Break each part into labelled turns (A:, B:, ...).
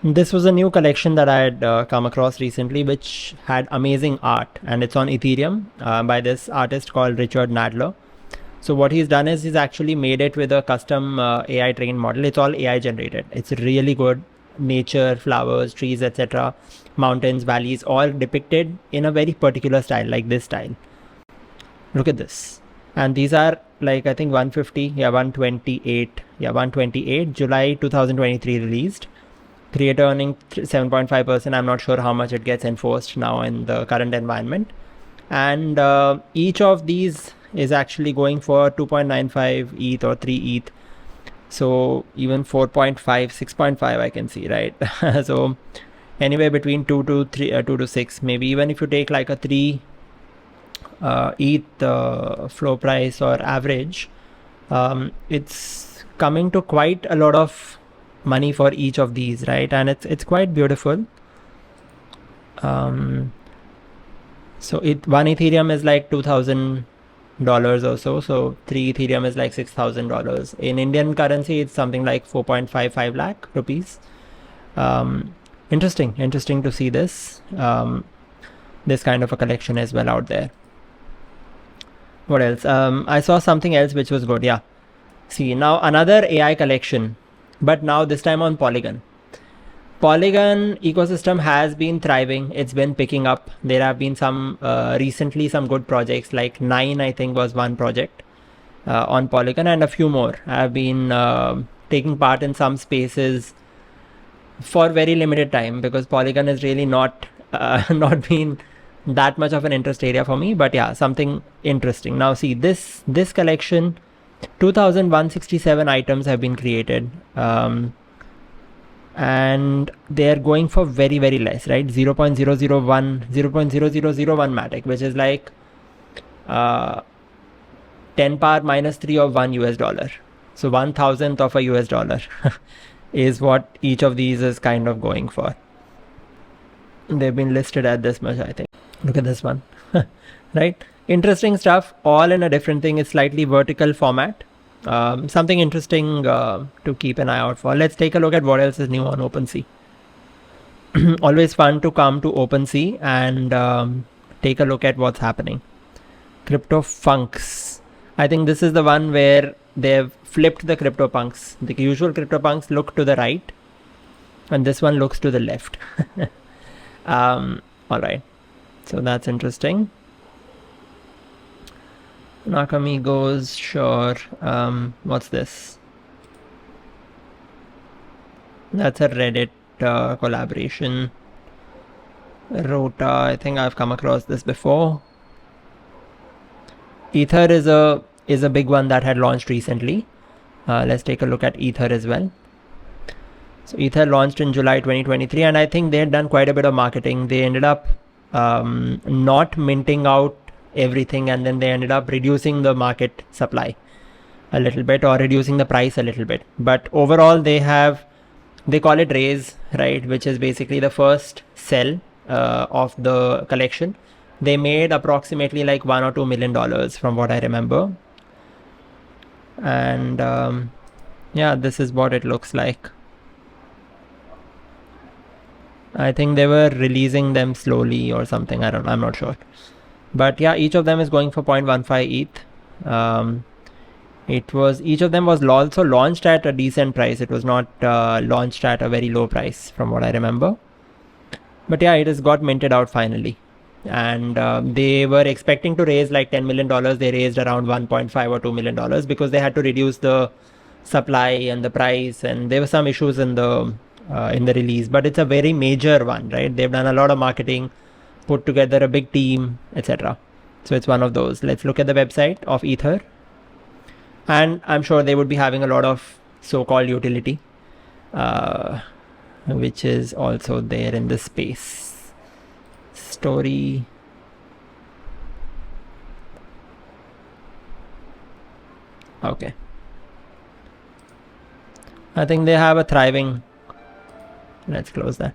A: This was a new collection that I had come across recently, which had amazing art, and it's on Ethereum by this artist called Richard Nadler. So what he's done is he's actually made it with a custom AI trained model. It's all AI generated. It's really good. Nature, flowers, trees, etc., mountains, valleys, all depicted in a very particular style, like this style. Look at this. And these are like, I think 150, 128, 128, July 2023 released. Creator earning 7.5%. I'm not sure how much it gets enforced now in the current environment. And each of these is actually going for 2.95 ETH or 3 ETH. So even 4.5, 6.5 I can see, right? So anywhere between 2 to 3, 2 to 6, maybe even if you take like a 3 ETH flow price or average, it's coming to quite a lot of money for each of these, right? And it's quite beautiful. So one Ethereum is like $2,000 or so. So 3 Ethereum is like $6,000. In Indian currency, it's something like 4.55 lakh rupees. Interesting to see this kind of a collection as well out there. What else? I saw something else which was good. Yeah. See, now another AI collection, but now this time on Polygon. Polygon ecosystem has been thriving. It's been picking up. There have been some recently some good projects, like 9 I think was one project on Polygon, and a few more have been taking part in some spaces for very limited time, because Polygon is really not been that much of an interest area for me. But yeah, something interesting. Now see, this collection, 2,167 items have been created. And they're going for very, very less, right? 0.001 matic, which is like 10 power minus 3 of $1. So 1,000th of a US dollar is what each of these is kind of going for. They've been listed at this much, I think. Look at this one. Right? Interesting stuff, all in a different thing. It's slightly vertical format. Something interesting to keep an eye out for. Let's take a look at what else is new on OpenSea. Always fun to come to OpenSea and take a look at what's happening. Cryptophunks. I think this is the one where they've flipped the Cryptophunks. The usual Cryptophunks look to the right, and this one looks to the left. All right. So that's interesting. Nakamigos, sure. What's this? That's a Reddit collaboration. Rota, I think I've come across this before. Ether is a big one that had launched recently. Let's take a look at Ether as well. So Ether launched in July 2023, and I think they had done quite a bit of marketing. They ended up not minting out everything, and then they ended up reducing the market supply a little bit, or reducing the price a little bit. But overall, they call it raise, right, which is basically the first sell of the collection. They made approximately like $1 or $2 million from what I remember. And yeah, this is what it looks like. I think they were releasing them slowly or something. I'm not sure. But yeah, each of them is going for 0.15 ETH. Each of them was also launched at a decent price. It was not launched at a very low price from what I remember. But yeah, it has got minted out finally. And they were expecting to raise like $10 million. They raised around 1.5 or $2 million because they had to reduce the supply and the price, and there were some issues in the release. But it's a very major one, right? They've done a lot of marketing, put together a big team, etc. So it's one of those. Let's look at the website of Ether, and I'm sure they would be having a lot of so-called utility, which is also there in the space. Story. Okay. I think they have a thriving, let's close that.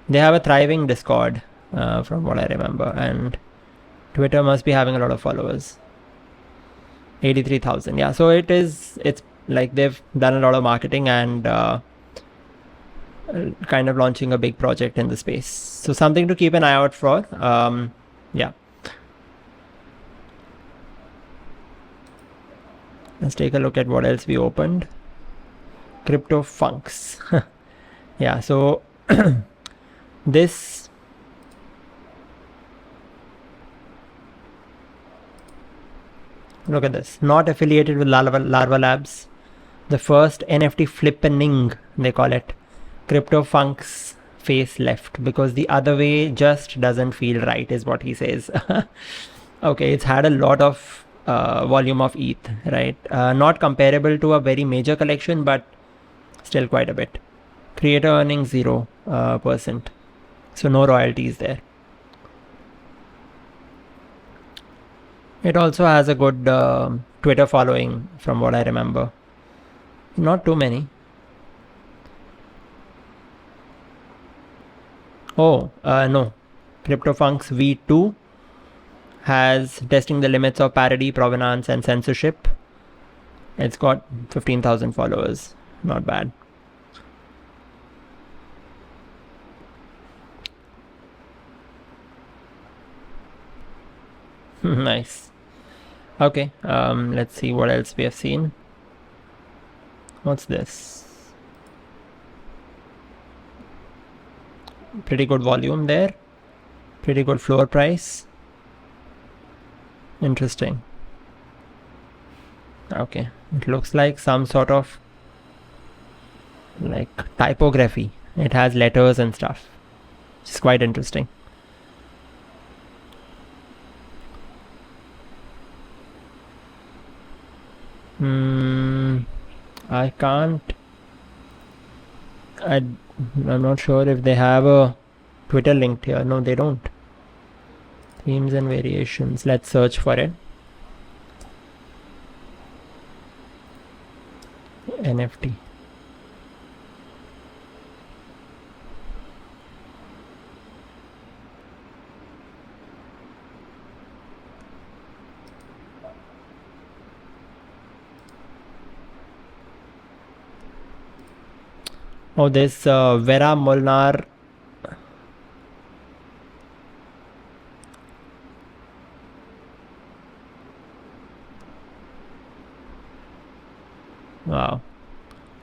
A: They have a thriving Discord from what I remember, and Twitter must be having a lot of followers. 83,000. Yeah, so it's like they've done a lot of marketing, and kind of launching a big project in the space. So something to keep an eye out for. Yeah. Let's take a look at what else we opened. Cryptophunks. Yeah, so this look at this. Not affiliated with Larva Labs. The first NFT flippening, they call it. Cryptophunks face left, because the other way just doesn't feel right, is what he says. Okay, it's had a lot of volume of ETH, right? Not comparable to a very major collection, but still quite a bit. Creator earning 0%. So no royalties there. It also has a good Twitter following from what I remember. Not too many. Oh, no. Cryptophunks V2 has testing the limits of parody, provenance, and censorship. It's got 15,000 followers. Not bad. Nice. Okay, let's see what else we have seen. What's this? Pretty good volume there. Pretty good floor price. Interesting. Okay, it looks like some sort of like typography. It has letters and stuff. It's quite interesting. I can't. I'm not sure if they have a Twitter linked here. No, they don't. Themes and variations. Let's search for it. NFT. Oh, this Vera Molnar. Wow.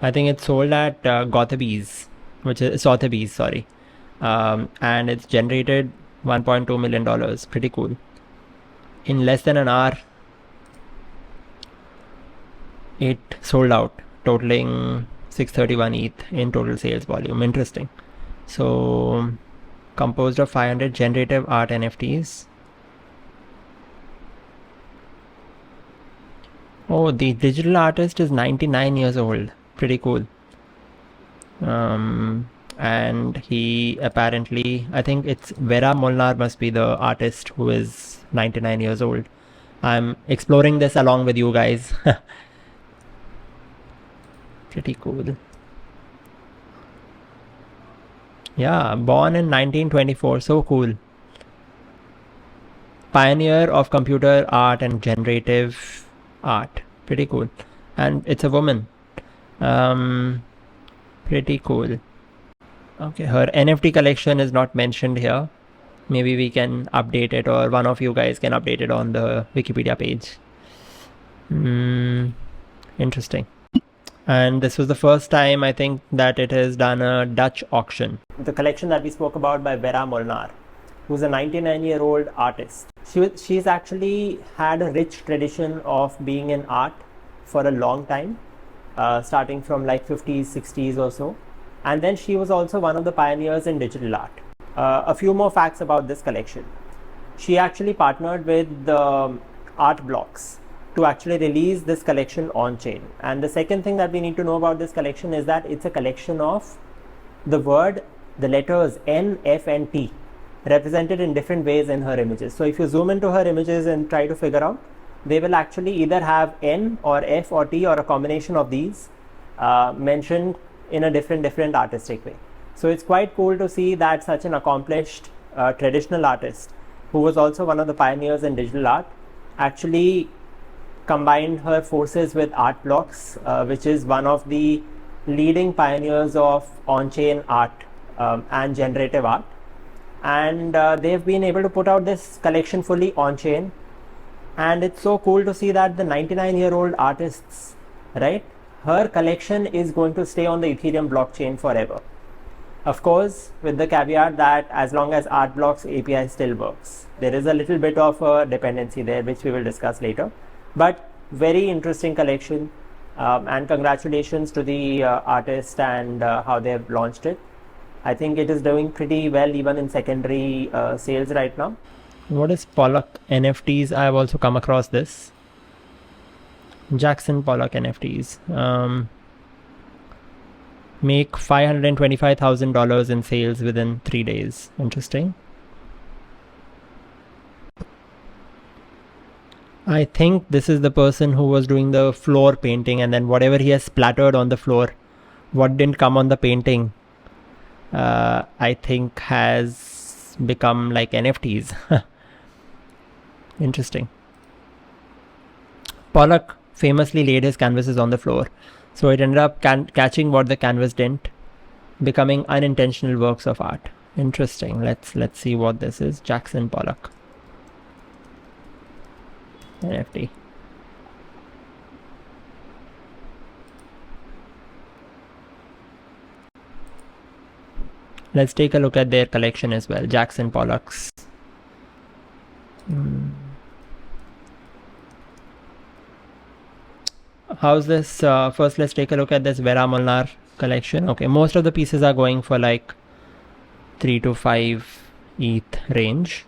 A: I think it's sold at Sotheby's, sorry. And it's generated $1.2 million. Pretty cool. In less than an hour, it sold out, totaling 631 ETH in total sales volume. Interesting. So, composed of 500 generative art NFTs. Oh, the digital artist is 99 years old. Pretty cool. And he apparently, I think it's Vera Molnar must be the artist who is 99 years old. I'm exploring this along with you guys. Pretty cool. Yeah, born in 1924. So cool. Pioneer of computer art and generative art. Pretty cool. And it's a woman. Pretty cool. Okay, her NFT collection is not mentioned here. Maybe we can update it, or one of you guys can update it on the Wikipedia page. Interesting. And this was the first time, I think, that it has done a Dutch auction. The collection that we spoke about by Vera Molnar, who's a 99-year-old artist. She's actually had a rich tradition of being in art for a long time, starting from like 50s, 60s or so. And then she was also one of the pioneers in digital art. A few more facts about this collection. She actually partnered with the Art Blocks to actually release this collection on chain. And the second thing that we need to know about this collection is that it's a collection of the letters N, F, and T represented in different ways in her images. So if you zoom into her images and try to figure out, they will actually either have N or F or T or a combination of these mentioned in a different artistic way. So it's quite cool to see that such an accomplished traditional artist, who was also one of the pioneers in digital art, actually combined her forces with Art Blocks, which is one of the leading pioneers of on-chain art and generative art, and they've been able to put out this collection fully on-chain. And it's so cool to see that the 99-year-old artist's, right, her collection is going to stay on the Ethereum blockchain forever. Of course, with the caveat that as long as Art Block's API still works. There is a little bit of a dependency there, which we will discuss later. But very interesting collection, and congratulations to the artist and how they've launched it. I think it is doing pretty well even in secondary sales right now. What is Pollock NFTs? I have also come across this. Jackson Pollock NFTs. Make $525,000 in sales within 3 days. Interesting. I think this is the person who was doing the floor painting, and then whatever he has splattered on the floor, what didn't come on the painting, I think has become like NFTs. Interesting. Pollock famously laid his canvases on the floor, so it ended up catching what the canvas didn't, becoming unintentional works of art. Interesting. Let's see what this is. Jackson Pollock NFT. Let's take a look at their collection as well. Jackson Pollock's. How's this? First, let's take a look at this Vera Molnar collection. Okay, most of the pieces are going for like 3 to 5 ETH range.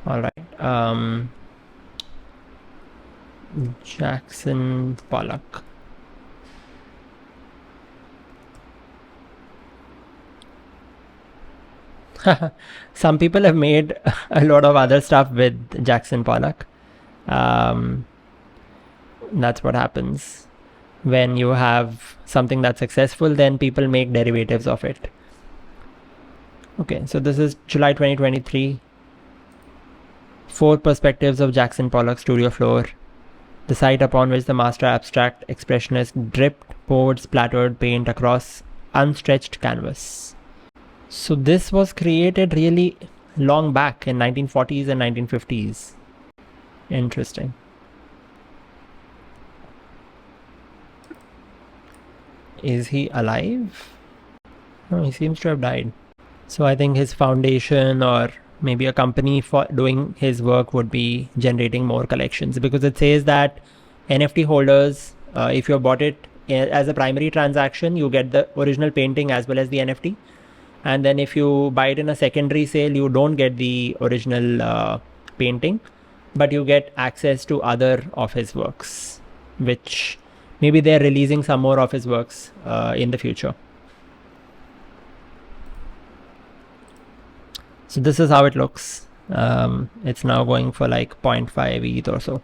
A: All right. Jackson Pollock. Some people have made a lot of other stuff with Jackson Pollock. That's what happens when you have something that's successful, then people make derivatives of it. Okay, so this is July 2023. 4 perspectives of Jackson Pollock studio floor. The site upon which the master abstract expressionist dripped, poured, splattered paint across unstretched canvas. So this was created really long back in 1940s and 1950s. Interesting. Is he alive? No, he seems to have died. So I think his foundation or maybe a company for doing his work would be generating more collections, because it says that NFT holders, if you bought it as a primary transaction, you get the original painting as well as the NFT. And then if you buy it in a secondary sale, you don't get the original painting, but you get access to other of his works, which maybe they're releasing some more of his works in the future. So this is how it looks. It's now going for like 0.5 ETH or so.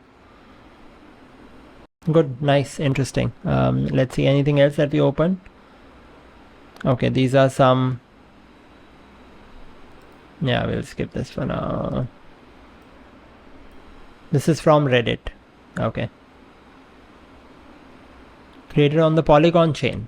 A: Good, nice, interesting. Let's see anything else that we open. Okay, these are some. Yeah, we'll skip this for now. This is from Reddit. Okay. Created on the Polygon chain.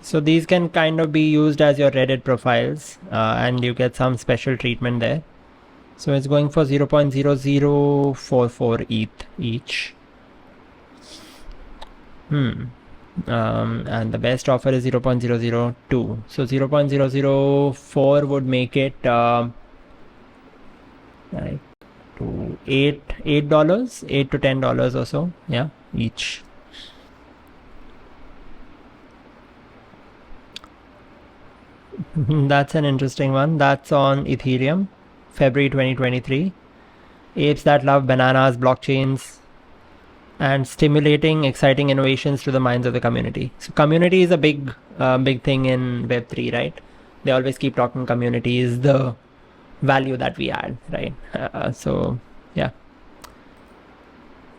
A: So these can kind of be used as your Reddit profiles, and you get some special treatment there. So it's going for 0.0044 ETH each. And the best offer is 0.002. So 0.004 would make it like to $8 $8 to $10 or so, yeah, each. That's an interesting one. That's on Ethereum, February 2023. Apes that love bananas, blockchains, and stimulating exciting innovations to the minds of the community. So community is a big thing in Web3, right? They always keep talking community is the value that we add, right? So yeah.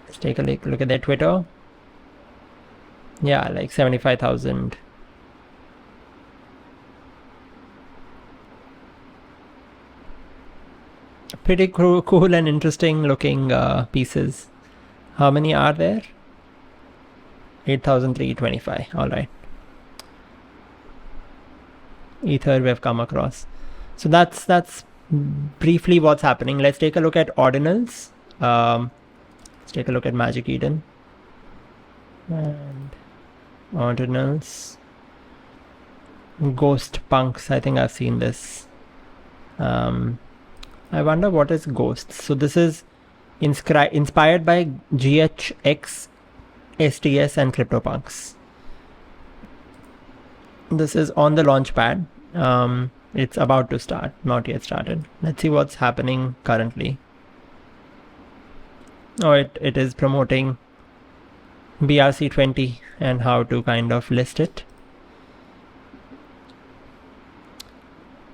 A: Let's take a look at their Twitter. Yeah, like 75,000. Pretty cool and interesting looking pieces. How many are there? 8,325. All right. Ether we have come across. So that's briefly what's happening. Let's take a look at Ordinals. Let's take a look at Magic Eden and Ordinals. Ghost Punks. I think I've seen this. I wonder what is Ghosts. So this is inspired by GHX, STS and Cryptophunks. This is on the launch pad. It's about to start, not yet started. Let's see what's happening currently. Oh, it is promoting BRC20 and how to kind of list it.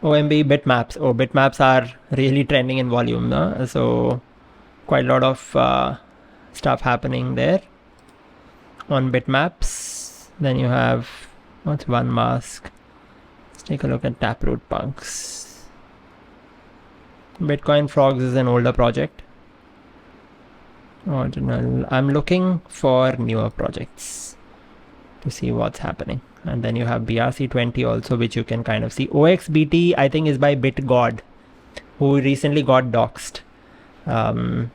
A: OMB Bitmaps. Oh, Bitmaps are really trending in volume, no? So quite a lot of stuff happening there on Bitmaps. Then you have, what's one mask? Let's take a look at Taproot Punks. Bitcoin Frogs is an older project. Ordinal. I'm looking for newer projects to see what's happening. And then you have BRC20 also, which you can kind of see. OXBT, I think, is by BitGod, who recently got doxxed. Then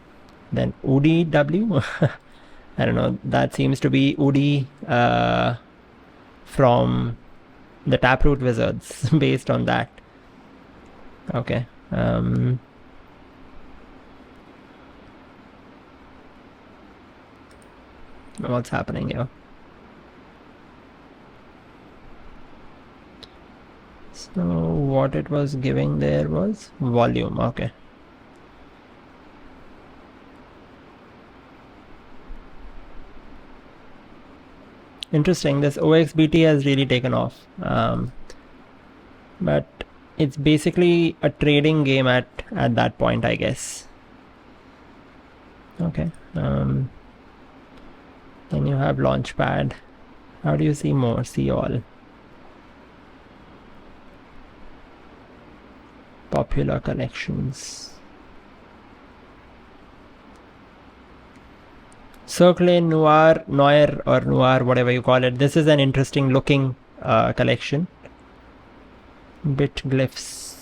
A: UDW, I don't know, that seems to be UD from the Taproot Wizards, based on that. Okay. What's happening here? So what it was giving there was volume. Okay. Interesting. This OXBT has really taken off. But it's basically a trading game at that point, I guess. Okay. Then you have Launchpad. How do you see more? See all. Popular collections. Circle Noir, or Noir, whatever you call it. This is an interesting looking collection. Bit glyphs.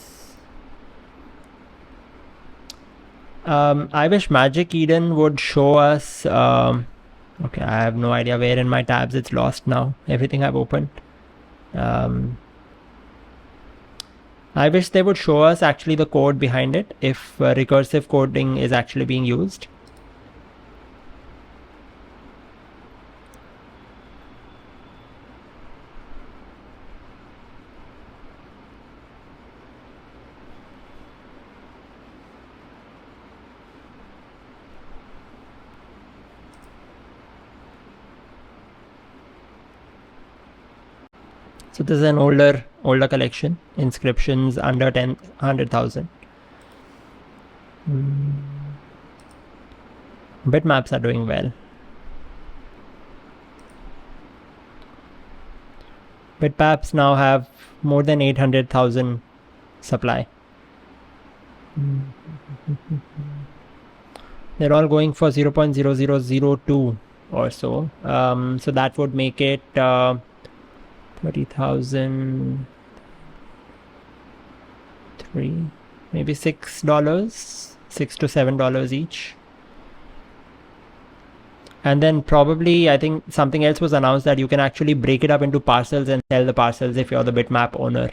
A: I wish Magic Eden would show us. Okay, I have no idea where in my tabs it's lost now. Everything I've opened. I wish they would show us actually the code behind it, if recursive coding is actually being used. So this is an older collection. Inscriptions under 100,000. Bitmaps are doing well. Bitmaps now have more than 800,000 supply. They're all going for 0.0002 or so. So that would make it 30,000, maybe $6, $6 to $7 each. And then probably, I think something else was announced that you can actually break it up into parcels and sell the parcels if you're the Bitmap owner.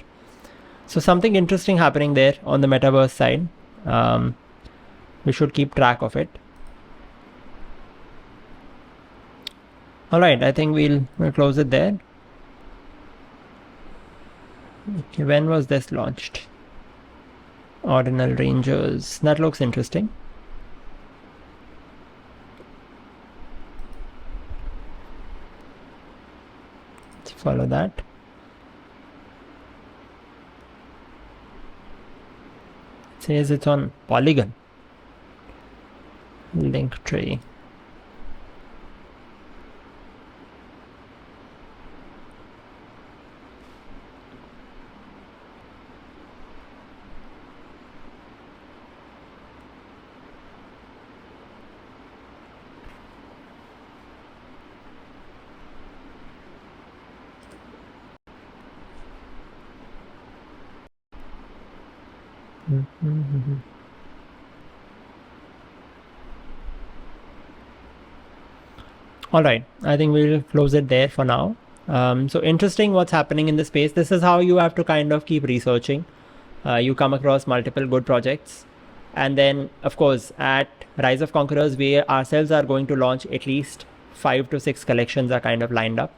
A: So something interesting happening there on the metaverse side. We should keep track of it. All right, I think we'll close it there. Okay, when was this launched? Ordinal Rangers. That looks interesting. Let's follow that. It says it's on Polygon. Link tree. All right, I think we'll close it there for now. So interesting what's happening in the space. This is how you have to kind of keep researching. You come across multiple good projects. And then, of course, at Rise of Conquerors, we ourselves are going to launch at least 5 to 6 collections are kind of lined up.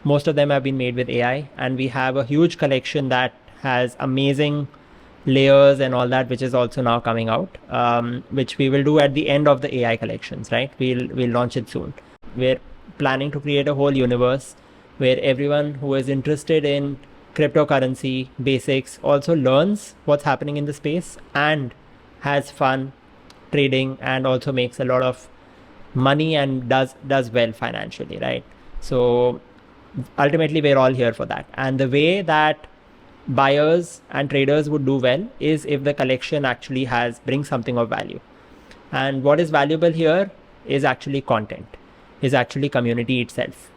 A: Most of them have been made with AI, and we have a huge collection that has amazing layers and all that, which is also now coming out, which we will do at the end of the AI collections, right? We'll launch it soon. We're planning to create a whole universe where everyone who is interested in cryptocurrency basics also learns what's happening in the space and has fun trading and also makes a lot of money and does well financially, right? So ultimately we're all here for that. And the way that buyers and traders would do well is if the collection actually brings something of value. And what is valuable here is actually content, is actually community itself,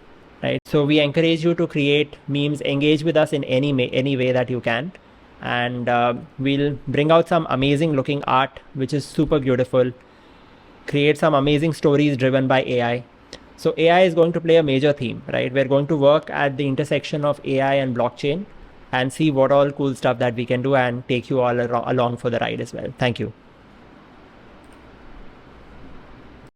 A: right? So we encourage you to create memes, engage with us in any way that you can, and we'll bring out some amazing looking art which is super beautiful, create some amazing stories driven by AI. So AI is going to play a major theme, right? We're going to work at the intersection of AI and blockchain and see what all cool stuff that we can do and take you all along for the ride as well. Thank you.